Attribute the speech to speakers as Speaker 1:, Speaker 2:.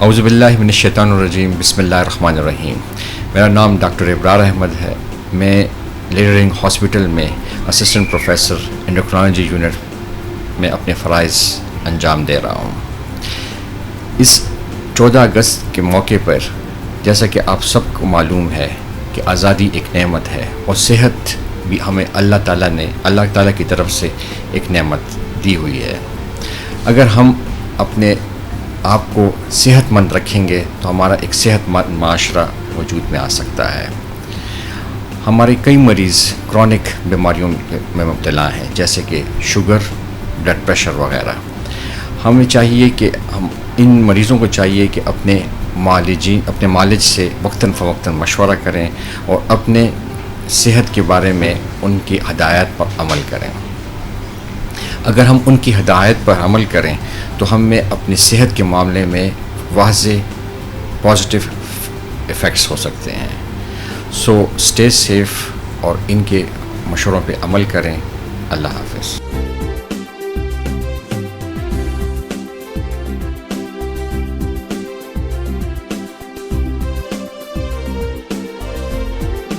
Speaker 1: اعوذ باللہ من الشیطان الرجیم، بسم اللہ الرحمن الرحیم۔ میرا نام ڈاکٹر ابرار احمد ہے۔ میں لیڈرنگ ہاسپٹل میں اسسٹنٹ پروفیسر انڈوکرینالوجی یونٹ میں اپنے فرائض انجام دے رہا ہوں۔ اس 14 اگست کے موقع پر جیسا کہ آپ سب کو معلوم ہے کہ آزادی ایک نعمت ہے، اور صحت بھی ہمیں اللہ تعالیٰ کی طرف سے ایک نعمت دی ہوئی ہے۔ اگر ہم اپنے آپ کو صحت مند رکھیں گے تو ہمارا ایک صحت مند معاشرہ وجود میں آ سکتا ہے۔ ہمارے کئی مریض کرونک بیماریوں میں مبتلا ہیں، جیسے کہ شوگر، بلڈ پریشر وغیرہ۔ ہمیں چاہیے کہ ہم ان مریضوں کو چاہیے کہ اپنے معالج سے وقتاً فوقتاً مشورہ کریں اور اپنے صحت کے بارے میں ان کی ہدایات پر عمل کریں۔ اگر ہم ان کی ہدایت پر عمل کریں تو ہمیں اپنی صحت کے معاملے میں واضح پازیٹیو ایفیکٹس ہو سکتے ہیں۔ سو اسٹے سیف اور ان کے مشوروں پہ عمل کریں۔ اللہ حافظ۔